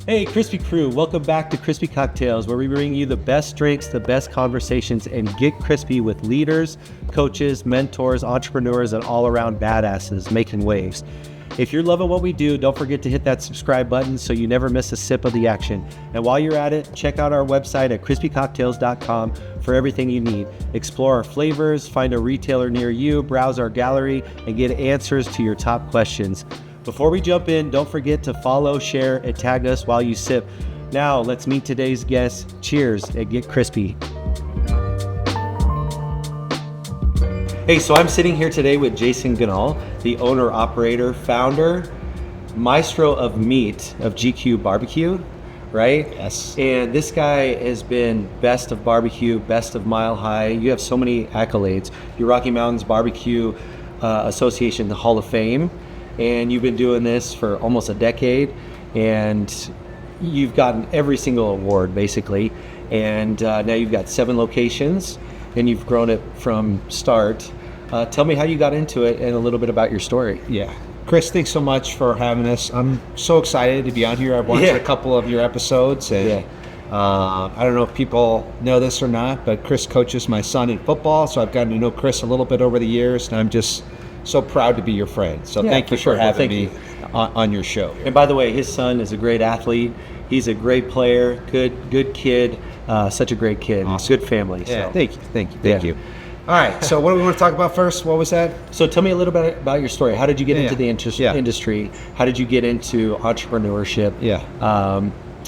Hey, Crispy Crew, welcome back to Crispy Cocktails, where we bring you the best drinks, the best conversations, and get crispy with leaders, coaches, mentors, entrepreneurs, and all-around badasses making waves. If you're loving what we do, don't forget to hit that subscribe button so you never miss a sip of the action. And while you're at it, check out our website at crispycocktails.com for everything you need. Explore our flavors, find a retailer near you, browse our gallery, and get answers to your top questions. Before we jump in, don't forget to follow, share, and tag us while you sip. Now, let's meet today's guests. Cheers and get crispy. Hey, so I'm sitting here today with Jason Ganahl, the owner, operator, founder, maestro of meat of GQUE BBQ, right? Yes. And this guy has been best of barbecue, best of Mile High. You have so many accolades. Your Rocky Mountains Barbecue Association, the Hall of Fame. And you've been doing this for almost a decade, and you've gotten every single award basically. And now you've got 7 locations, and you've grown it from start. Tell me how you got into it and a little bit about your story. Yeah. Chris, thanks so much for having us. I'm so excited to be on here. I've watched a couple of your episodes, and I don't know if people know this or not, but Chris coaches my son in football, so I've gotten to know Chris a little bit over the years, and I'm just so proud to be your friend. So thank you for having me on your show. And by the way, his son is a great athlete. He's a great player, good kid, such a great kid. Awesome. Good family. Yeah, so. Thank you. All right, so what do we want to talk about first? What was that? So tell me a little bit about your story. How did you get into the industry? How did you get into entrepreneurship?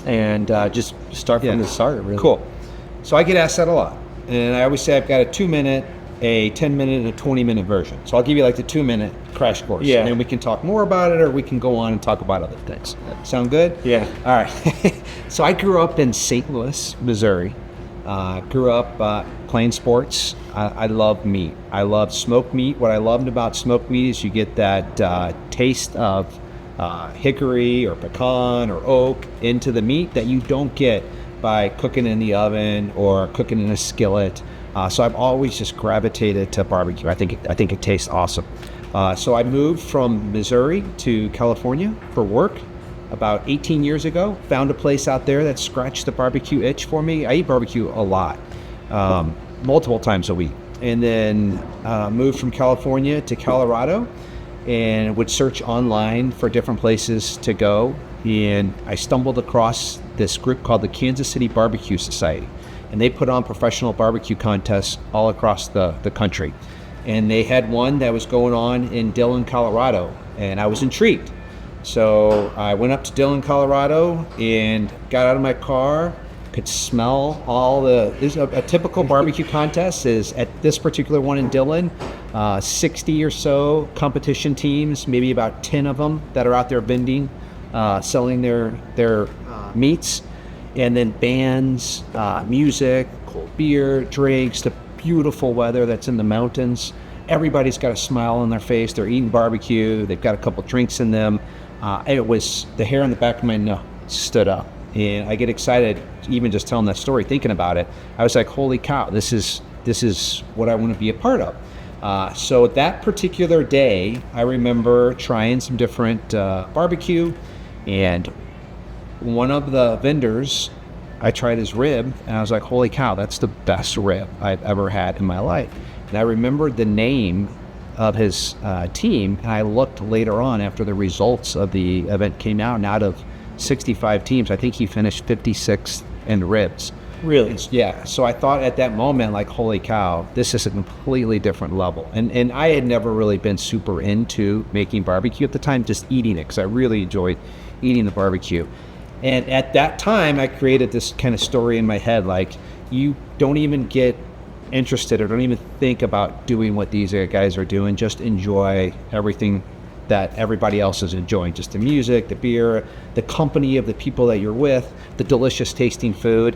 And just start from the start, really. Cool. So I get asked that a lot. And I always say I've got a 2-minute, a 10-minute, and a 20-minute version. So I'll give you like the 2-minute crash course. Yeah. And then we can talk more about it, or we can go on and talk about other things. Sound good? Yeah. All right. So I grew up in St. Louis, Missouri. Grew up playing sports. I love meat. I love smoked meat. What I loved about smoked meat is you get that taste of hickory or pecan or oak into the meat that you don't get by cooking in the oven or cooking in a skillet. So I've always just gravitated to barbecue. I think it tastes awesome. So I moved from Missouri to California for work about 18 years ago. Found a place out there that scratched the barbecue itch for me. I eat barbecue a lot, multiple times a week. And then moved from California to Colorado and would search online for different places to go. And I stumbled across this group called the Kansas City Barbecue Society. And they put on professional barbecue contests all across the country. And they had one that was going on in Dillon, Colorado, and I was intrigued. So I went up to Dillon, Colorado, and got out of my car, could smell a typical barbecue contest is at this particular one in Dillon, 60 or so competition teams, maybe about 10 of them that are out there vending, selling their meats. And then bands, music, cold beer, drinks, the beautiful weather that's in the mountains. Everybody's got a smile on their face. They're eating barbecue. They've got a couple drinks in them. It was the hair on the back of my neck stood up. And I get excited even just telling that story, thinking about it. I was like, holy cow, this is what I want to be a part of. So that particular day, I remember trying some different barbecue, and one of the vendors, I tried his rib, and I was like, holy cow, that's the best rib I've ever had in my life. And I remembered the name of his team, and I looked later on after the results of the event came out, and out of 65 teams, I think he finished 56th in ribs. Really? Yeah. So I thought at that moment, like, holy cow, this is a completely different level. And I had never really been super into making barbecue at the time, just eating it, because I really enjoyed eating the barbecue. And at that time, I created this kind of story in my head, like, you don't even get interested or don't even think about doing what these guys are doing. Just enjoy everything that everybody else is enjoying. Just the music, the beer, the company of the people that you're with, the delicious tasting food.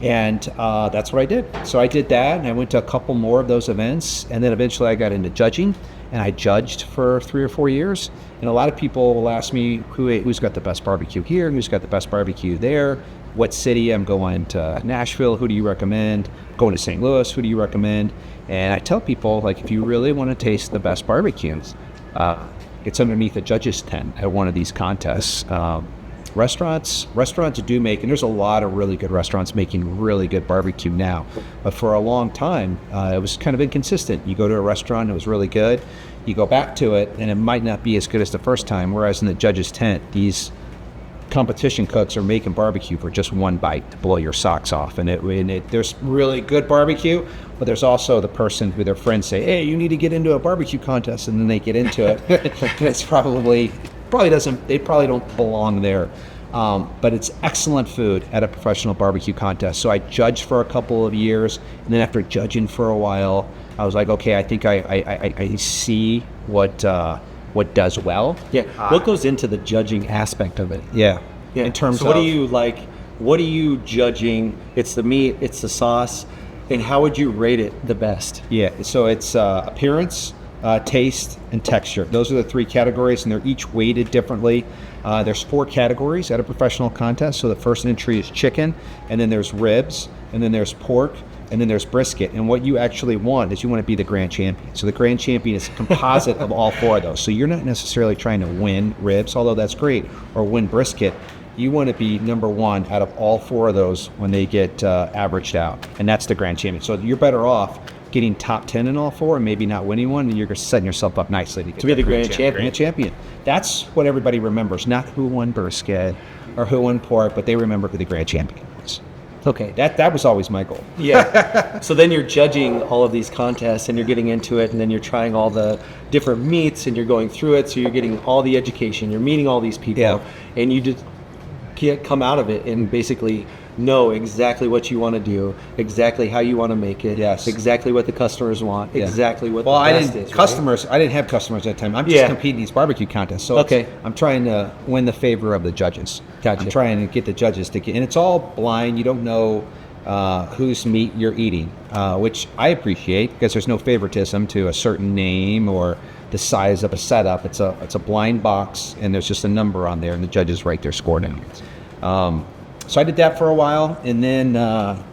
And that's what I did. So I did that, and I went to a couple more of those events. And then eventually I got into judging, and I judged for 3 or 4 years. And a lot of people will ask me, who's got the best barbecue here? Who's got the best barbecue there? What city? I'm going to Nashville. Who do you recommend? Going to St. Louis. Who do you recommend? And I tell people, like, if you really want to taste the best barbecues, it's underneath a judge's tent at one of these contests. Restaurants do make, and there's a lot of really good restaurants making really good barbecue now. But for a long time, it was kind of inconsistent. You go to a restaurant, it was really good. You go back to it, and it might not be as good as the first time. Whereas in the judge's tent, these competition cooks are making barbecue for just one bite to blow your socks off. And there's really good barbecue, but there's also the person who their friends say, hey, you need to get into a barbecue contest, and then they get into it. It's probably don't belong there. But it's excellent food at a professional barbecue contest. So I judged for a couple of years, and then after judging for a while, I was like, okay, I think I see what does well. Yeah. What goes into the judging aspect of it? Yeah. In terms of what are you judging? It's the meat, it's the sauce, and how would you rate it the best? Yeah. So it's appearance, taste, and texture. Those are the 3 categories, and they're each weighted differently. There's 4 categories at a professional contest. So the first entry is chicken, and then there's ribs, and then there's pork, and then there's brisket. And what you actually want is you want to be the grand champion. So the grand champion is a composite of all 4 of those. So you're not necessarily trying to win ribs, although that's great, or win brisket. You want to be number 1 out of all 4 of those when they get averaged out. And that's the grand champion. So you're better off getting top 10 in all 4 and maybe not winning one, and you're setting yourself up nicely to be the grand champion. Grand champion. That's what everybody remembers, not who won brisket or who won pork, but they remember who the grand champion was. Okay. That was always my goal. Yeah. So then you're judging all of these contests, and you're getting into it, and then you're trying all the different meats, and you're going through it, so you're getting all the education, you're meeting all these people, and you just can't come out of it and basically know exactly what you want to do, exactly how you want to make it, exactly what the customers want, exactly what the best is. I didn't have customers at that time. I'm just competing in these barbecue contests. So I'm trying to win the favor of the judges. Gotcha. I'm trying to get the judges to get, and it's all blind. You don't know whose meat you're eating, which I appreciate because there's no favoritism to a certain name or the size of a setup. It's a blind box, and there's just a number on there, and the judges write their score down. So I did that for a while, and then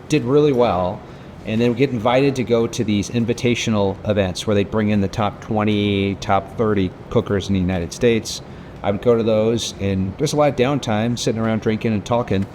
did really well, and then get invited to go to these invitational events where they bring in the top 20, top 30 cookers in the United States. I would go to those, and there's a lot of downtime sitting around drinking and talking,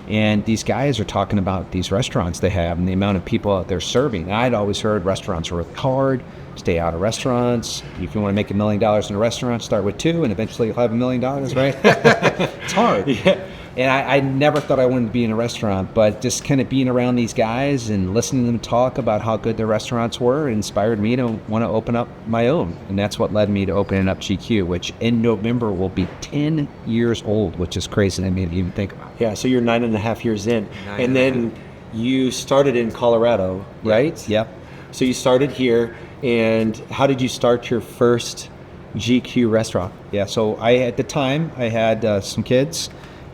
and these guys are talking about these restaurants they have and the amount of people they're serving. And I'd always heard restaurants are hard, stay out of restaurants. If you want to make $1 million in a restaurant, start with 2, and eventually you'll have $1 million, right? It's hard. Yeah. And I never thought I wanted to be in a restaurant, but just kind of being around these guys and listening to them talk about how good their restaurants were inspired me to want to open up my own. And that's what led me to opening up GQ, which in November will be 10 years old, which is crazy to me to even think about. Yeah, so you're 9.5 years in. And then you started in Colorado, right? Yep. So you started here, and how did you start your first GQ restaurant? Yeah, so at the time, I had some kids,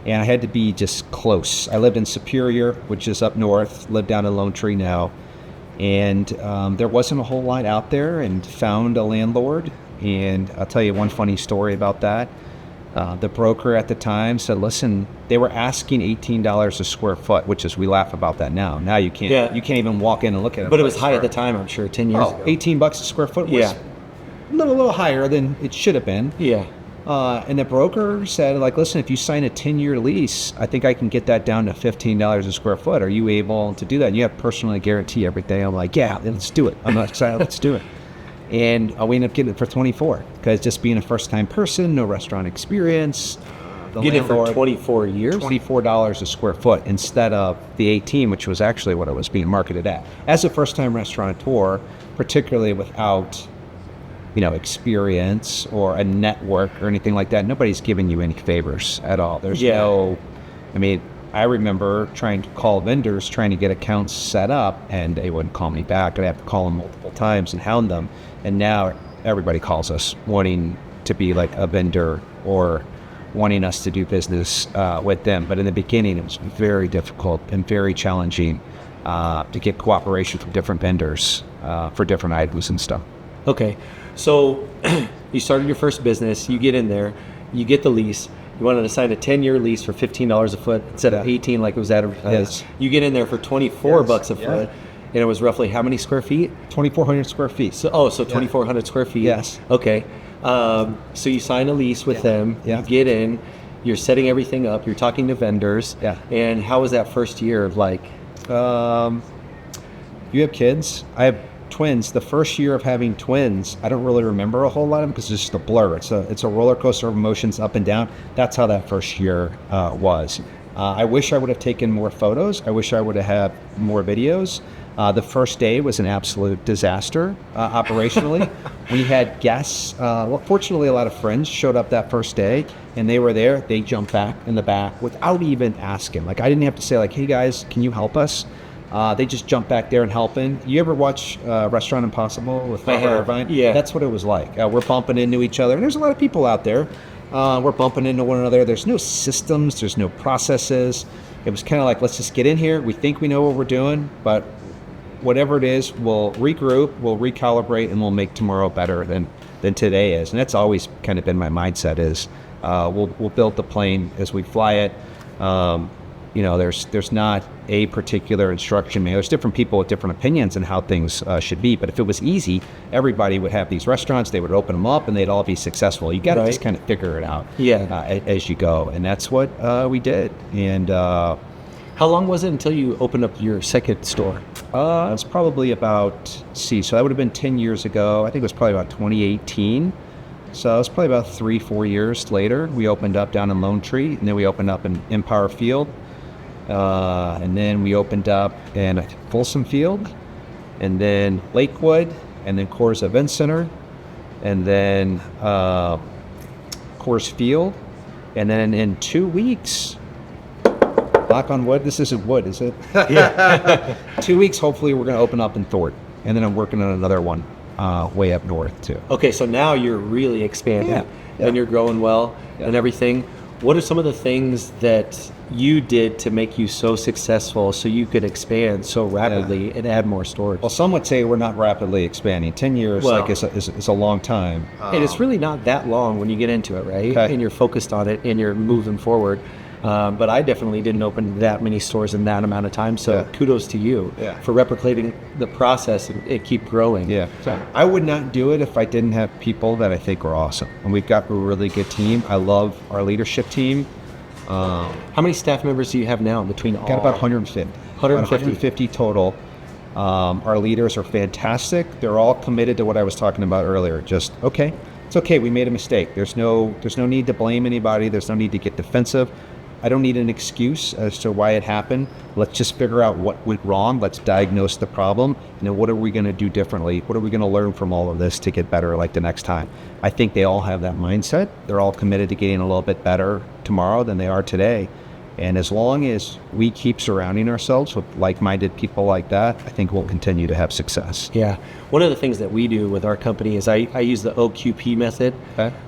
and I had to be just close. I lived in Superior, which is up north, lived down in Lone Tree now. And there wasn't a whole lot out there, and found a landlord. And I'll tell you one funny story about that. The broker at the time said, listen, they were asking $18 a square foot, which is, we laugh about that now. Now you can't even walk in and look at it. But it was high at the time, I'm sure, 10 years ago. $18 a square foot was a little higher than it should have been. Yeah. And the broker said, like, listen, if you sign a 10-year lease, I think I can get that down to $15 a square foot. Are you able to do that? And you have to personally guarantee everything. I'm like, yeah, let's do it. I'm not excited. Let's do it. And we ended up getting it for 24 because just being a first-time person, no restaurant experience. Get it for 24 years? $24 a square foot instead of the 18, which was actually what it was being marketed at. As a first-time restaurateur, particularly without experience or a network or anything like that, nobody's giving you any favors at all. There's I remember trying to call vendors, trying to get accounts set up, and they wouldn't call me back. I'd have to call them multiple times and hound them. And now everybody calls us wanting to be like a vendor or wanting us to do business with them. But in the beginning, it was very difficult and very challenging to get cooperation from different vendors for different items and stuff. Okay. So you started your first business, you get in there, you get the lease, you wanted to sign a 10-year lease for $15 a foot instead of 18 like it was advertised. Yes. You get in there for $24 a foot, and it was roughly how many square feet? 2,400 square feet. So 2,400 square feet. Yes. Okay. So you sign a lease with them, you get in, You're setting everything up. You're talking to vendors. Yeah. And how was that first year like? You have kids. I have twins. The first year of having twins, I don't really remember a whole lot of them because it's just a blur. It's a roller coaster of emotions up and down. That's how that first year was. I wish I would have taken more photos. I wish I would have had more videos. The first day was an absolute disaster operationally. We had guests. Well, fortunately, a lot of friends showed up that first day, and they were there. They jumped back in the back without even asking. Like, I didn't have to say, like, hey, guys, can you help us? They just jumped back there and helping. You ever watch Restaurant Impossible with Robert Irvine? Yeah. That's what it was like. We're bumping into each other. And there's a lot of people out there. We're bumping into one another. There's no systems. There's no processes. It was kind of like, let's just get in here. We think we know what we're doing, but whatever it is, we'll regroup, we'll recalibrate, and we'll make tomorrow better than today is. And that's always kind of been my mindset is we'll build the plane as we fly it. There's not a particular instruction manual. There's different people with different opinions on how things should be. But if it was easy, everybody would have these restaurants. They would open them up, and they'd all be successful. You got to just kind of figure it out as you go. And that's what we did. And how long was it until you opened up your second store? It's probably about, so that would have been 10 years ago. I think it was probably about 2018. So it was probably about 3-4 years later. We opened up down in Lone Tree, and then we opened up in Empire Field. And then we opened up in Folsom Field, and then Lakewood, and then Coors Event Center, and then Coors Field. And then in 2 weeks, knock on wood, this isn't wood, is it? Yeah. 2 weeks, hopefully we're going to open up in Thornton. And then I'm working on another one way up north too. Okay, so now you're really expanding and you're growing well and everything. What are some of the things that you did to make you so successful so you could expand so rapidly and add more stores? Well, some would say we're not rapidly expanding. 10 years is a long time. And it's really not that long when you get into it, right? Okay. And you're focused on it and you're moving forward. But I definitely didn't open that many stores in that amount of time. So kudos to you for replicating the process and keep growing. Yeah. So I would not do it if I didn't have people that I think are awesome. And we've got a really good team. I love our leadership team. How many staff members do you have now between all? Got about 150. 150 total. Our leaders are fantastic. They're all committed to what I was talking about earlier. Just, okay, it's okay. We made a mistake. There's no need to blame anybody. There's no need to get defensive. I don't need an excuse as to why it happened. Let's just figure out what went wrong. Let's diagnose the problem. And then what are we going to do differently? What are we going to learn from all of this to get better like the next time? I think they all have that mindset. They're all committed to getting a little bit better tomorrow than they are today. And as long as we keep surrounding ourselves with like-minded people like that, I think we'll continue to have success. Yeah. One of the things that we do with our company is I use the OQP method,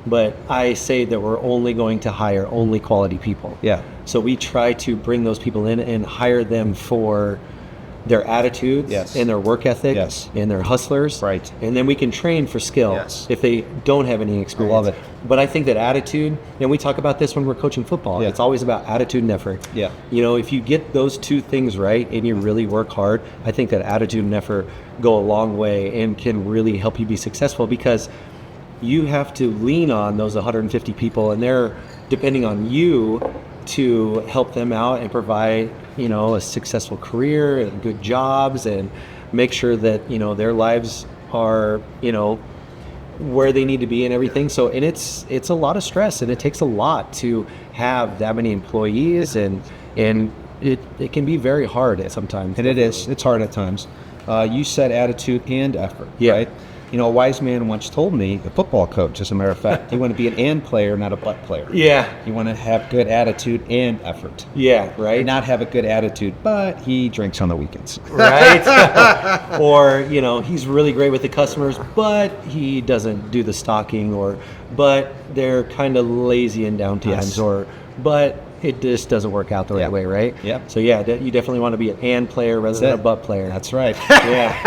but I say that we're only going to hire only quality people. Yeah. So we try to bring those people in and hire them for their attitudes and their work ethic and their hustlers. Right. And then we can train for skill if they don't have any experience. I love it. But I think that attitude, and we talk about this when we're coaching football, it's always about attitude and effort. Yeah. You know, if you get those two things right and you really work hard, I think that attitude and effort go a long way and can really help you be successful, because you have to lean on those 150 people, and they're depending on you to help them out and provide, you know, a successful career and good jobs and make sure that, you know, their lives are, you know, where they need to be and everything. So, and it's a lot of stress, and it takes a lot to have that many employees, and it can be very hard sometimes. And it is. It's hard at times. You said attitude and effort, right? You know, a wise man once told me, a football coach, as a matter of fact, you want to be an and player, not a but player. Yeah. You want to have good attitude and effort. Yeah, right. And not have a good attitude, but he drinks on the weekends. Right. Or, you know, he's really great with the customers, but he doesn't do the stocking, but they're kind of lazy in downtimes, but it just doesn't work out the right way, right? Yep. So yeah, you definitely want to be an and player rather than a but player. That's right. Yeah.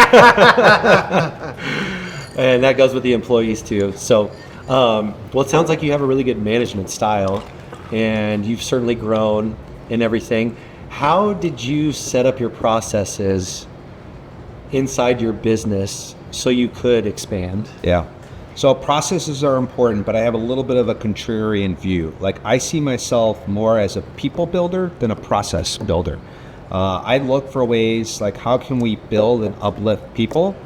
And that goes with the employees too. So, well, it sounds like you have a really good management style, and you've certainly grown in everything. How did you set up your processes inside your business so you could expand? Yeah. So processes are important, but I have a little bit of a contrarian view. Like I see myself more as a people builder than a process builder. I look for ways like how can we build and uplift people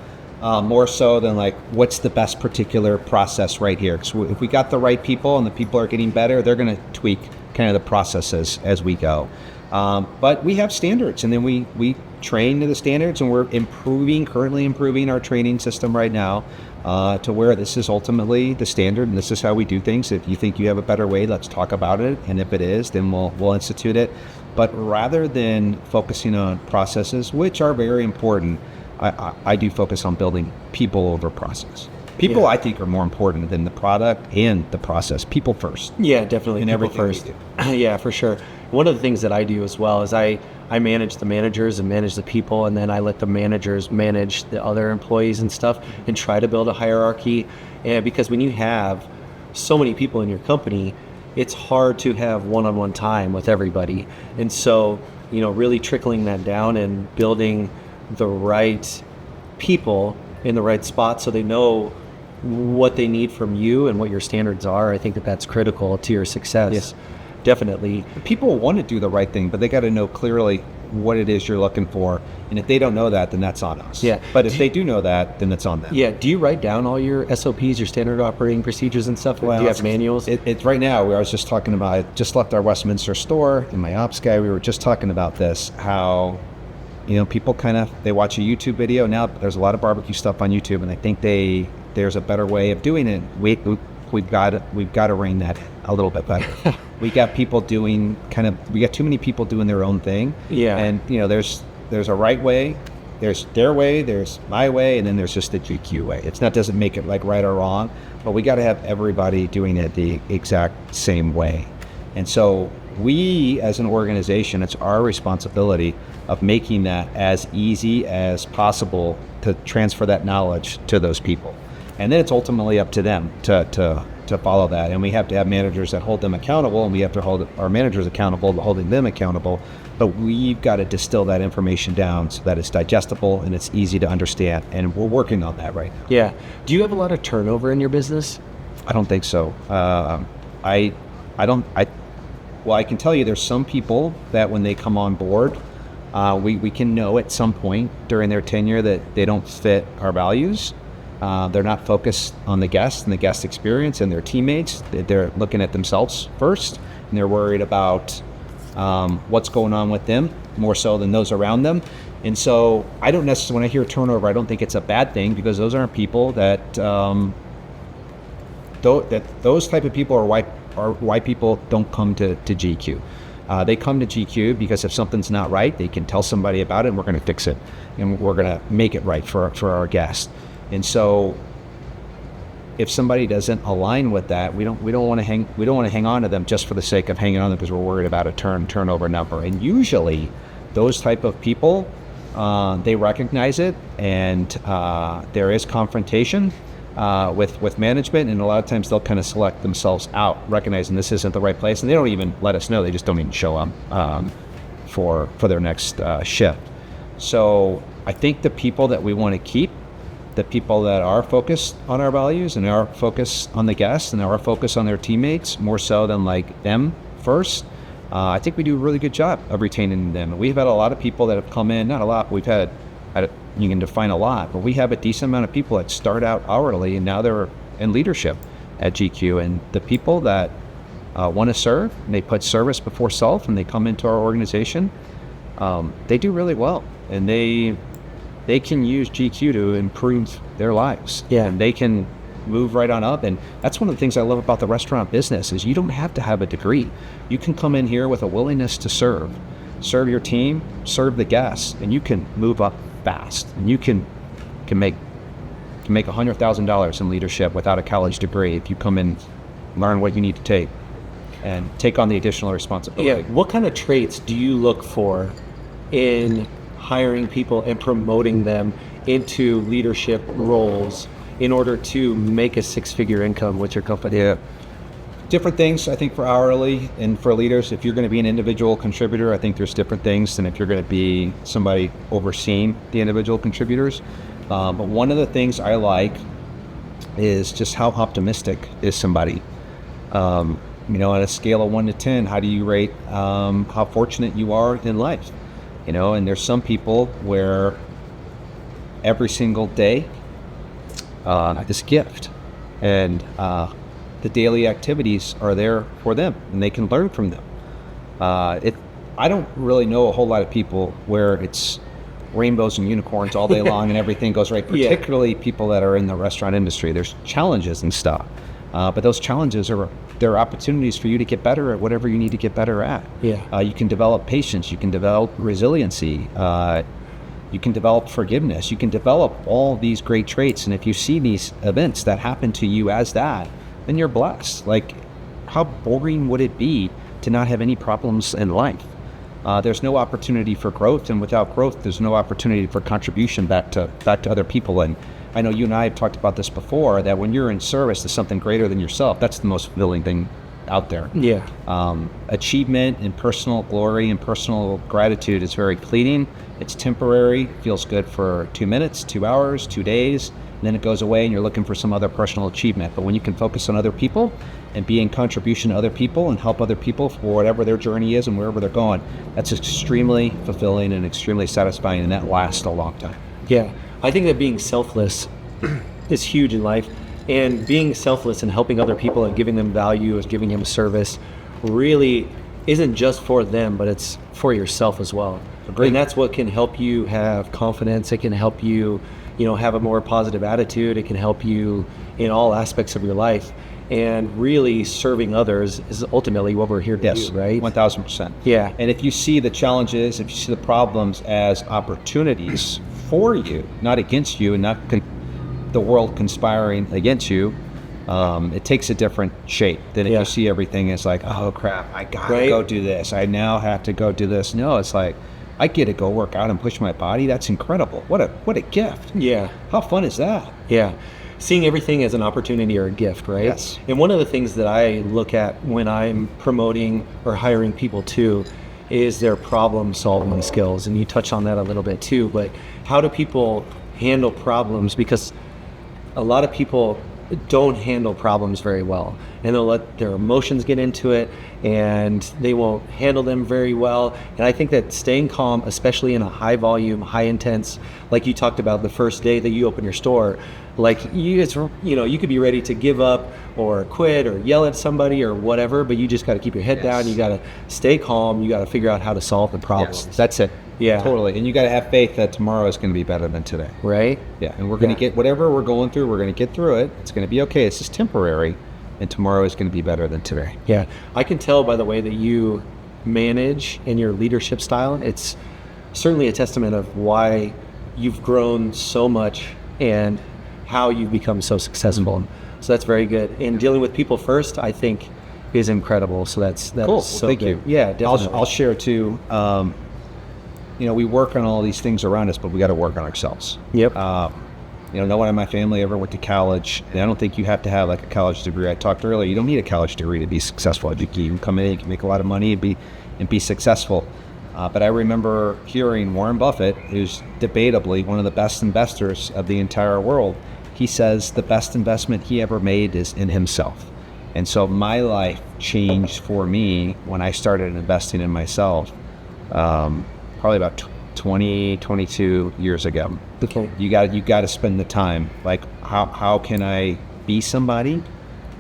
more so than like what's the best particular process right here. Because if we got the right people and the people are getting better, they're going to tweak kind of the processes as we go. But we have standards, and then we train to the standards, and we're currently improving our training system right now to where this is ultimately the standard, and this is how we do things. If you think you have a better way, let's talk about it, and if it is, then we'll institute it. But rather than focusing on processes, which are very important, I do focus on building people over process. People, I think, are more important than the product and the process. People first. Yeah, definitely. In People everything first. we do. Yeah, for sure. One of the things that I do as well is I manage the managers and manage the people, and then I let the managers manage the other employees and stuff, and try to build a hierarchy. And because when you have so many people in your company, it's hard to have one-on-one time with everybody. And so, really trickling that down and building the right people in the right spot so they know what they need from you and what your standards are. I think that's critical to your success. Yes. Definitely. People want to do the right thing, but they got to know clearly what it is you're looking for. And if they don't know that, then that's on us. Yeah. But if they do know that, then it's on them. Yeah. Do you write down all your SOPs, your standard operating procedures and stuff? Well, do you have manuals? It's right now. I was just talking about, I just left our Westminster store, and my ops guy, we were just talking about this, how people they watch a YouTube video. Now there's a lot of barbecue stuff on YouTube, and I think there's a better way of doing it. We've got to rein that in a little bit better. We got people doing we got too many people doing their own thing. Yeah. And there's a right way, there's their way, there's my way, and then there's just the GQ way. Doesn't make it like right or wrong, but we got to have everybody doing it the exact same way. And so we, as an organization, it's our responsibility of making that as easy as possible to transfer that knowledge to those people. And then it's ultimately up to them to follow that. And we have to have managers that hold them accountable, and we have to hold our managers accountable to holding them accountable. But we've got to distill that information down so that it's digestible and it's easy to understand. And we're working on that right now. Yeah. Do you have a lot of turnover in your business? I don't think so. Well, I can tell you there's some people that when they come on board, we can know at some point during their tenure that they don't fit our values. They're not focused on the guest and the guest experience and their teammates. They're looking at themselves first, and they're worried about what's going on with them more so than those around them. And so I don't necessarily, when I hear turnover, I don't think it's a bad thing, because those aren't people that those type of people are why people don't come to GQ. They come to GQ because if something's not right, they can tell somebody about it, and we're going to fix it, and we're going to make it right for our guests. And so, if somebody doesn't align with that, we don't want to hang on to them just for the sake of hanging on them because we're worried about a turnover number. And usually, those type of people, they recognize it, and there is confrontation with management, and a lot of times they'll kind of select themselves out, recognizing this isn't the right place, and they don't even let us know. They just don't even show up for their next shift. So I think the people that we want to keep, the people that are focused on our values and are focused on the guests and are focused on their teammates more so than like them first, I think we do a really good job of retaining them. And we've had a lot of people that have come in, not a lot, we've had you can define a lot, but we have a decent amount of people that start out hourly and now they're in leadership at GQ. And the people that want to serve, and they put service before self, and they come into our organization, they do really well, and they can use GQ to improve their lives. Yeah. And they can move right on up. And that's one of the things I love about the restaurant business is you don't have to have a degree. You can come in here with a willingness to serve your team, serve the guests, and you can move up fast. And you can make $100,000 in leadership without a college degree if you come in, learn what you need to take, and take on the additional responsibility. Yeah. What kind of traits do you look for in hiring people and promoting them into leadership roles in order to make a six-figure income with your company? Yeah. Different things, I think, for hourly and for leaders. If you're going to be an individual contributor, I think there's different things than if you're going to be somebody overseeing the individual contributors. But one of the things I like is just how optimistic is somebody. On a scale of 1 to 10, how do you rate how fortunate you are in life? And there's some people where every single day is a gift, and the daily activities are there for them, and they can learn from them. I don't really know a whole lot of people where it's rainbows and unicorns all day long and everything goes right, particularly people that are in the restaurant industry. There's challenges and stuff, but those challenges they're opportunities for you to get better at whatever you need to get better at. You can develop patience, you can develop resiliency, you can develop forgiveness, you can develop all these great traits. And if you see these events that happen to you as that, then you're blessed. Like, how boring would it be to not have any problems in life? There's no opportunity for growth, and without growth, there's no opportunity for contribution back to other people. And I know you and I have talked about this before, that when you're in service to something greater than yourself, that's the most fulfilling thing out there. Achievement and personal glory and personal gratitude is very fleeting. It's temporary, feels good for 2 minutes, 2 hours, 2 days, and then it goes away and you're looking for some other personal achievement. But when you can focus on other people and be in contribution to other people and help other people for whatever their journey is and wherever they're going, that's extremely fulfilling and extremely satisfying, and that lasts a long time. I think that being selfless is huge in life, and being selfless and helping other people and giving them value, is giving them service, really isn't just for them, but it's for yourself as well. Agreed. And that's what can help you have confidence. It can help you, have a more positive attitude. It can help you in all aspects of your life. And really serving others is ultimately what we're here to do, right? 1,000%. Yeah. And if you see the challenges, if you see the problems as opportunities for you, not against you, and not the world conspiring against you, it takes a different shape than if you see everything as like, oh crap, I gotta go do this. I now have to go do this. No, it's like, I get to go work out and push my body. That's incredible. What a gift. How fun is that? Seeing everything as an opportunity or a gift, right? Yes. And one of the things that I look at when I'm promoting or hiring people too is their problem solving skills. And you touched on that a little bit too, but how do people handle problems? Because a lot of people don't handle problems very well, and they'll let their emotions get into it, and they won't handle them very well. And I think that staying calm, especially in a high volume, high intense, like you talked about the first day that you open your store, like you could be ready to give up or quit or yell at somebody or whatever, but you just got to keep your head down. You got to stay calm. You got to figure out how to solve the problem. That's it. Totally. And you got to have faith that tomorrow is going to be better than today. Right? And we're going to get whatever we're going through, we're going to get through it. It's going to be okay. It's just temporary, and tomorrow is going to be better than today. I can tell by the way that you manage and your leadership style. It's certainly a testament of why you've grown so much and how you've become so successful. So that's very good. And dealing with people first, I think, is incredible. So that's cool. So thank good. you. Yeah, definitely. I'll share too. We work on all these things around us, but we got to work on ourselves. No one in my family ever went to college, and I don't think you have to have like a college degree. I talked earlier, you don't need a college degree to be successful. You can come in, you can make a lot of money and be successful. But I remember hearing Warren Buffett, who's debatably one of the best investors of the entire world. He says the best investment he ever made is in himself. And so my life changed for me when I started investing in myself, probably about 22 years ago. Okay. You got to spend the time. Like, how can I be somebody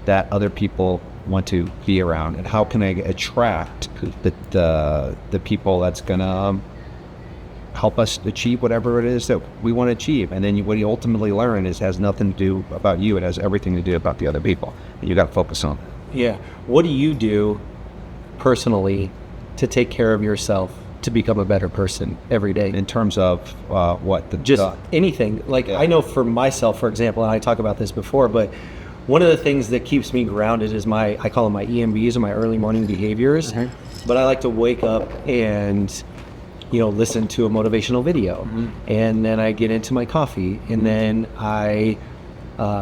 that other people want to be around, and how can I attract the people that's gonna help us achieve whatever it is that we want to achieve? And then what you ultimately learn is it has nothing to do about you. It has everything to do about the other people. And you got to focus on. What do you do personally to take care of yourself to become a better person every day? In terms of anything. Like, I know for myself, for example, and I talk about this before, but one of the things that keeps me grounded is I call them my EMBs, or my early morning behaviors. But I like to wake up and listen to a motivational video, and then I get into my coffee, and then I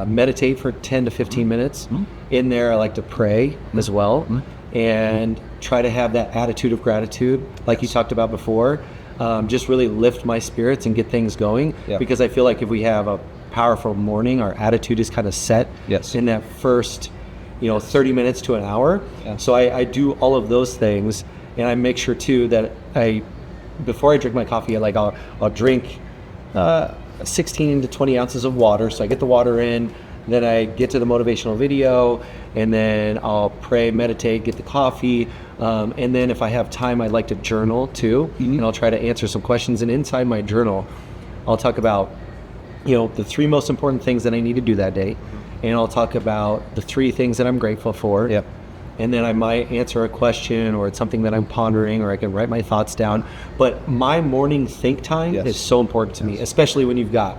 meditate for 10 to 15 minutes. In there, I like to pray as well, and try to have that attitude of gratitude, like you talked about before. Just really lift my spirits and get things going, because I feel like if we have a powerful morning. Our attitude is kind of set in that first, 30 minutes to an hour. Yeah. So I do all of those things, and I make sure too that before I drink my coffee, I'll drink 16 to 20 ounces of water. So I get the water in, then I get to the motivational video, and then I'll pray, meditate, get the coffee. And then if I have time, I like to journal too, and I'll try to answer some questions. And inside my journal, I'll talk about, the 3 most important things that I need to do that day. And I'll talk about the 3 things that I'm grateful for. Yep. And then I might answer a question, or it's something that I'm pondering, or I can write my thoughts down. But my morning think time is so important to me, especially when you've got,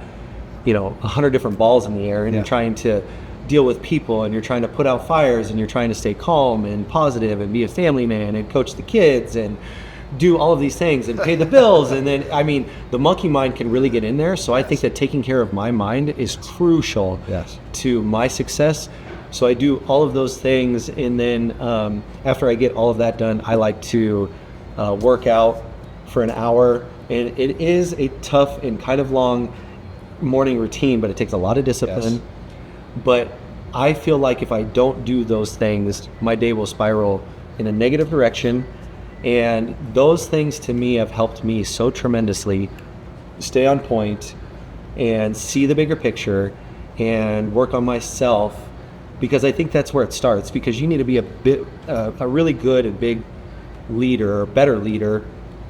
100 different balls in the air, and you're trying to deal with people, and you're trying to put out fires, and you're trying to stay calm and positive and be a family man and coach the kids and do all of these things and pay the bills. And then, the monkey mind can really get in there. So I think that taking care of my mind is crucial to my success. So I do all of those things. And then after I get all of that done, I like to work out for an hour. And it is a tough and kind of long morning routine, but it takes a lot of discipline. But I feel like if I don't do those things, my day will spiral in a negative direction. And those things to me have helped me so tremendously stay on point and see the bigger picture and work on myself, because I think that's where it starts, because you need to be a really good and big leader, or better leader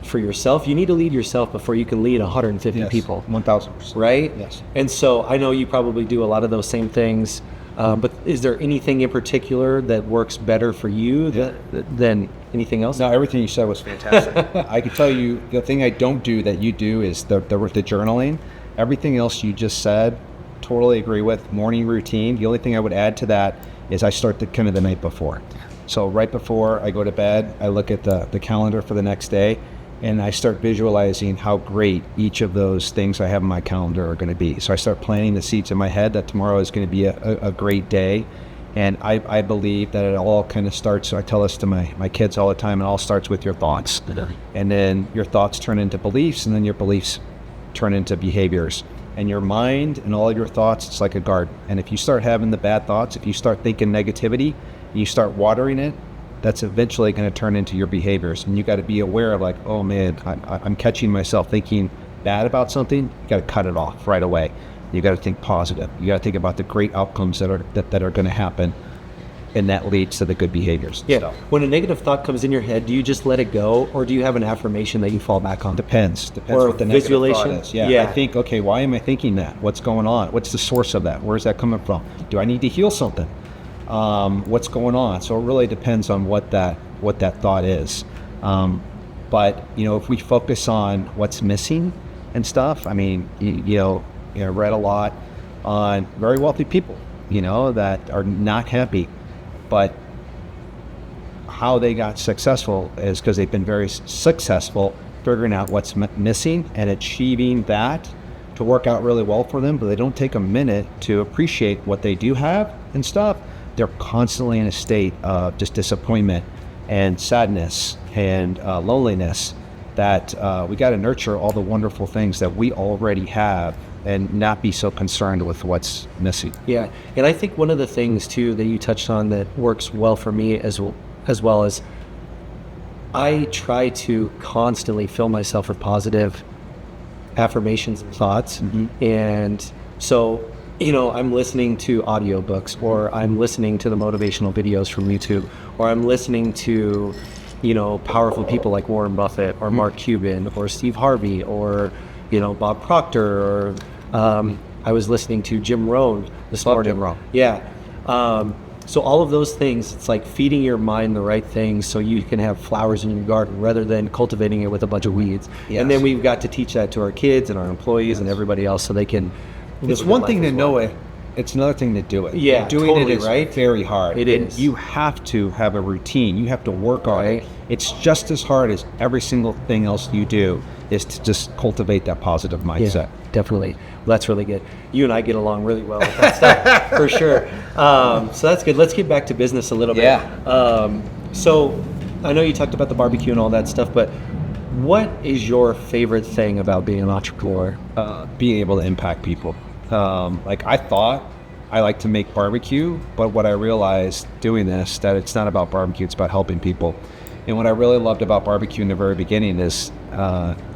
for yourself. You need to lead yourself before you can lead 150 people. 1,000%. Right? Yes. And so I know you probably do a lot of those same things, but is there anything in particular that works better for you than anything else? No, everything you said was fantastic. I can tell you the thing I don't do that you do is the journaling. Everything else you just said, totally agree with. Morning routine. The only thing I would add to that is I start the night before. So right before I go to bed, I look at the calendar for the next day, and I start visualizing how great each of those things I have in my calendar are going to be. So I start planting the seeds in my head that tomorrow is going to be a great day. And I believe that it all kind of starts, so I tell this to my kids all the time, it all starts with your thoughts. And then your thoughts turn into beliefs, and then your beliefs turn into behaviors. And your mind and all of your thoughts, it's like a garden. And if you start having the bad thoughts, if you start thinking negativity, and you start watering it, that's eventually going to turn into your behaviors. And you got to be aware of oh man, I'm catching myself thinking bad about something. You got to cut it off right away. You got to think positive. You got to think about the great outcomes that are going to happen, and that leads to the good behaviors. Yeah. So, when a negative thought comes in your head, do you just let it go, or do you have an affirmation that you fall back on? Depends or what the visualization negative thought is. Yeah. I think, okay, why am I thinking that? What's going on? What's the source of that? Where's that coming from? Do I need to heal something? What's going on? So it really depends on what that thought is. But if we focus on what's missing and stuff, I read a lot on very wealthy people, that are not happy, but how they got successful is because they've been very successful figuring out what's missing and achieving that to work out really well for them, but they don't take a minute to appreciate what they do have and stuff. They're constantly in a state of just disappointment and sadness and loneliness that we got to nurture all the wonderful things that we already have and not be so concerned with what's missing. Yeah, and I think one of the things too that you touched on that works well for me as well as I try to constantly fill myself with positive affirmations and thoughts. And so I'm listening to audiobooks, or I'm listening to the motivational videos from YouTube, or I'm listening to powerful people like Warren Buffett or Mark Cuban or Steve Harvey or Bob Proctor, or I was listening to Jim Rohn this morning. Jim Rohn. Yeah. So all of those things, it's like feeding your mind the right things so you can have flowers in your garden rather than cultivating it with a bunch of weeds. Yes. And then we've got to teach that to our kids and our employees and everybody else so they can. It's one thing to know it. It's another thing to do it. Yeah, doing totally, it is right? very hard. It is. You have to have a routine. You have to work on it. It's just as hard as every single thing else you do is to just cultivate that positive mindset. Yeah, definitely. Well, that's really good. You and I get along really well with that stuff, for sure. So that's good. Let's get back to business a little bit. Yeah. So I know you talked about the barbecue and all that stuff, but what is your favorite thing about being an entrepreneur? Being able to impact people. Like I thought I like to make barbecue, but what I realized doing this, that it's not about barbecue, it's about helping people. And what I really loved about barbecue in the very beginning is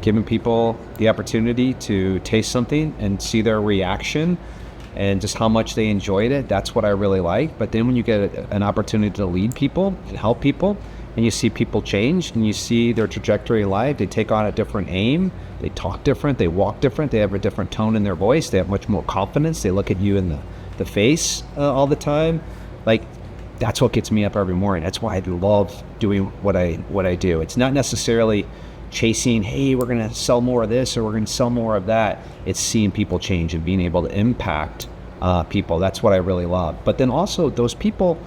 giving people the opportunity to taste something and see their reaction and just how much they enjoyed it. That's what I really like. But then when you get an opportunity to lead people and help people, and you see people change and you see their trajectory in life, they take on a different aim, they talk different, they walk different, they have a different tone in their voice, they have much more confidence, they look at you in the face all the time. Like, that's what gets me up every morning. That's why I love doing what I do. It's not necessarily chasing, hey, we're going to sell more of this or we're going to sell more of that. It's seeing people change and being able to impact people. That's what I really love. But then also those people,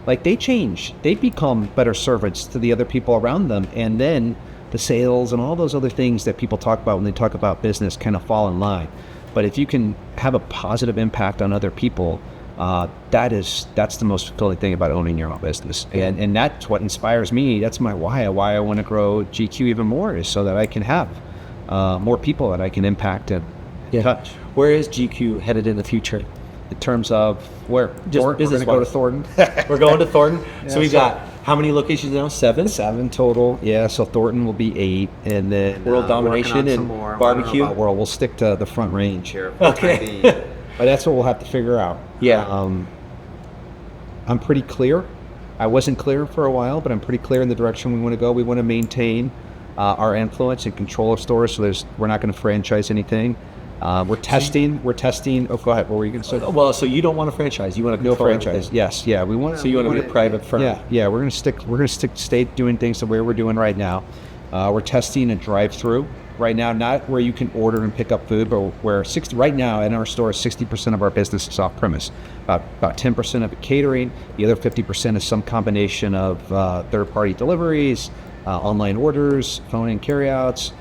like, they change. They become better servants to the other people around them. And then the sales and all those other things that people talk about when they talk about business kind of fall in line. But if you can have a positive impact on other people, that's the most fulfilling thing about owning your own business. And that's what inspires me. That's my why I want to grow GQ even more, is so that I can have more people that I can impact and touch. Where is GQ headed in the future? In terms of where? Just business. We're going to go to Thornton. We're going to Thornton. Yeah, so we've got how many locations now? 7? 7 total. Yeah, so Thornton will be 8. And then World Domination and barbecue. Well, we'll stick to the Front Range here. Okay. But that's what we'll have to figure out. Yeah. I'm pretty clear. I wasn't clear for a while, but I'm pretty clear in the direction we want to go. We want to maintain our influence and control of stores, so we're not going to franchise anything. We're testing. Oh, go ahead. What were you going to say? Well, so you don't want to franchise. You want to control franchise. everything. Yes. Yeah. We want. So you want to be a private firm. Yeah. We're going to stay doing things the way we're doing right now. We're testing a drive-through right now, not where you can order and pick up food, but where right now in our store, 60% of our business is off-premise. About 10% of it catering. The other 50% is some combination of third-party deliveries, online orders, phone and carryouts.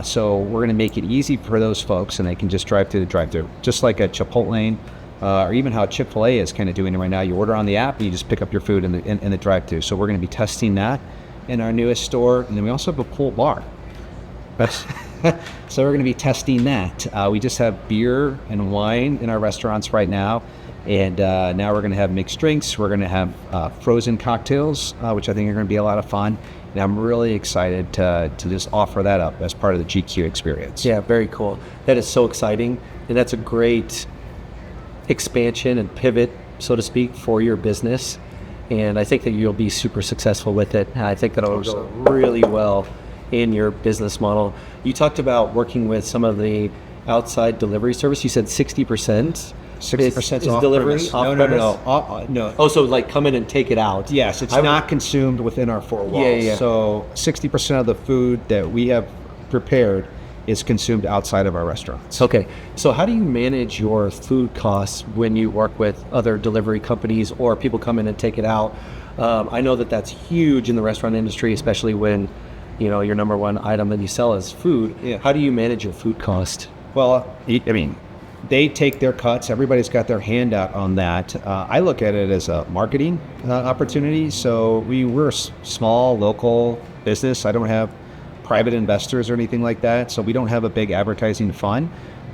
So we're going to make it easy for those folks, and they can just drive through the drive-through, just like a Chipotle, or even how Chick-fil-A is kind of doing it right now. You order on the app, and you just pick up your food in the drive-through. So we're going to be testing that in our newest store, and then we also have a pool bar. So we're going to be testing that. We just have beer and wine in our restaurants right now, and now we're going to have mixed drinks. We're going to have frozen cocktails, which I think are going to be a lot of fun. And I'm really excited to just offer that up as part of the GQ experience. Yeah, very cool. That is so exciting, and that's a great expansion and pivot, so to speak, for your business. And I think that you'll be super successful with it. I think that it'll go really well in your business model. You talked about working with some of the outside delivery service. You said 60%. 60% is delivery off-premise? No. Oh, so like come in and take it out. Yes, it's not consumed within our 4 walls. Yeah. So 60% of the food that we have prepared is consumed outside of our restaurants. Okay. So how do you manage your food costs when you work with other delivery companies or people come in and take it out? I know that that's huge in the restaurant industry, especially when your number one item that you sell is food. Yeah. How do you manage your food cost? Well, I mean, they take their cuts. Everybody's got their hand out on that. I look at it as a marketing opportunity. So we're a small local business. I don't have private investors or anything like that. So we don't have a big advertising fund.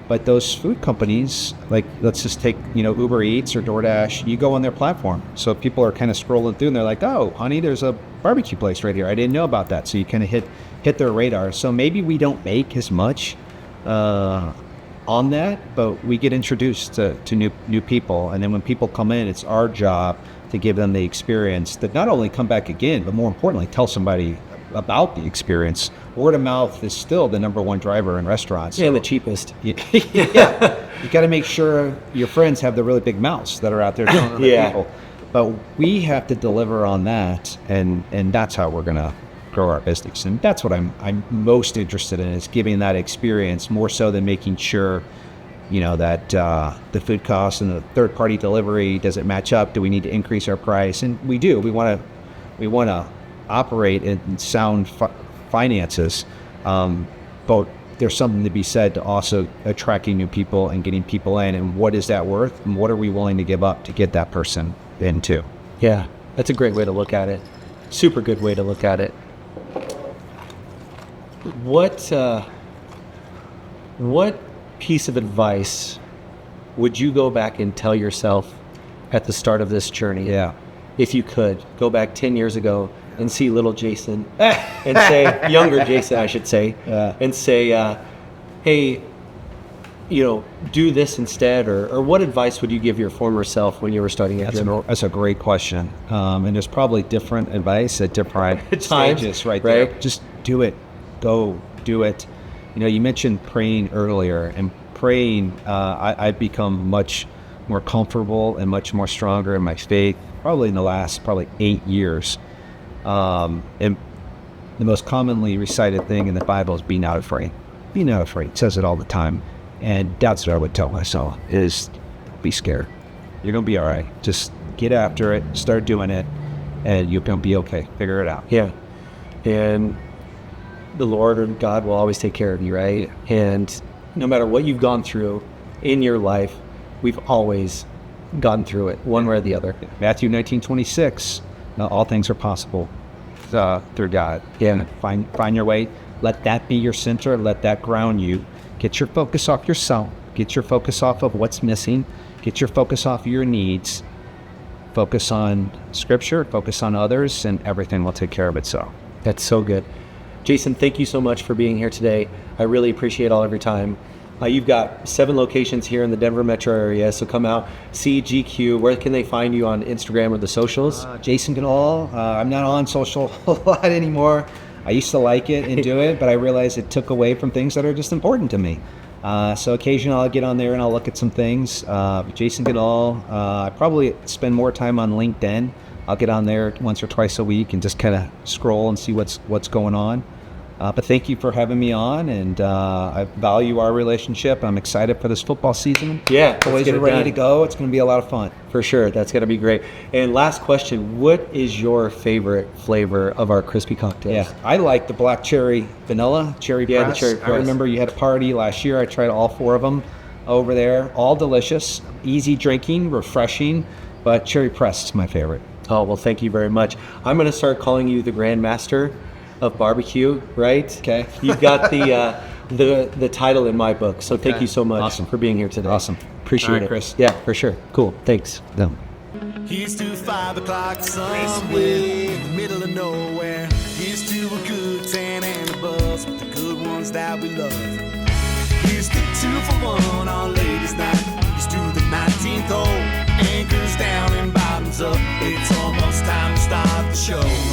But those food companies, like let's just take Uber Eats or DoorDash, you go on their platform. So people are kind of scrolling through and they're like, oh, honey, there's a barbecue place right here. I didn't know about that. So you kind of hit their radar. So maybe we don't make as much on that, but we get introduced to new people. And then when people come in, it's our job to give them the experience that not only come back again, but more importantly, tell somebody about the experience. Word of mouth is still the number one driver in restaurants. Yeah, and the cheapest. Yeah. You got to make sure your friends have the really big mouths that are out there telling other people. But we have to deliver on that, and that's how we're going to grow our business. And that's what I'm most interested in, is giving that experience more so than making sure that the food costs and the third-party delivery, does it match up? Do we need to increase our price? And we do. We want to operate in sound finances, but there's something to be said to also attracting new people and getting people in, and what is that worth, and what are we willing to give up to get that person in too. Yeah, that's a great way to look at it. Super good way to look at it. What piece of advice would you go back and tell yourself at the start of this journey? Yeah. If you could go back 10 years ago and see little Jason and say, younger Jason, I should say, and say, hey, do this instead, or what advice would you give your former self when you were starting at gym? That's a great question. And there's probably different advice at different times, stages right there. Just do it. Go do it. You mentioned praying earlier, and praying, I've become much more comfortable and much more stronger in my faith, probably in the last 8 years. And the most commonly recited thing in the Bible is be not afraid. Be not afraid. It says it all the time. And that's what I would tell myself is be scared. You're going to be all right. Just get after it, start doing it, and you're going to be okay. Figure it out. Yeah. And the Lord or God will always take care of you, right? And no matter what you've gone through in your life, we've always gone through it one way or the other. Matthew 19:26, all things are possible through God. Yeah. Find your way. Let that be your center. Let that ground you. Get your focus off yourself. Get your focus off of what's missing. Get your focus off your needs. Focus on Scripture. Focus on others, and everything will take care of itself. That's so good. Jason, thank you so much for being here today. I really appreciate all of your time. You've got 7 locations here in the Denver metro area, so come out, see GQ. Where can they find you on Instagram or the socials? Jason Ganahl. I'm not on social a lot anymore. I used to like it and do it, but I realized it took away from things that are just important to me. So occasionally I'll get on there and I'll look at some things. Jason Ganahl. I probably spend more time on LinkedIn. I'll get on there once or twice a week and just kind of scroll and see what's going on. But thank you for having me on, and I value our relationship. I'm excited for this football season. Yeah, boys are ready to go. It's going to be a lot of fun. For sure, that's going to be great. And last question, what is your favorite flavor of our crispy cocktails? Yeah, I like the black cherry vanilla, cherry press. The cherry press. I remember you had a party last year. I tried all 4 of them over there. All delicious, easy drinking, refreshing, but cherry press is my favorite. Oh, well, thank you very much. I'm going to start calling you the Grandmaster of barbecue, right? Okay. You've got the title in my book, so thank you so much for being here today. Awesome. Appreciate it. Chris. Yeah, for sure. Cool. Thanks. No. Here's to 5 o'clock somewhere in the middle of nowhere. Here's to a good tan and a buzz with the good ones that we love. Here's to 2 for 1 on ladies' night. Here's to the 19th hole. Anchors down and bottoms up. It's almost time to start the show.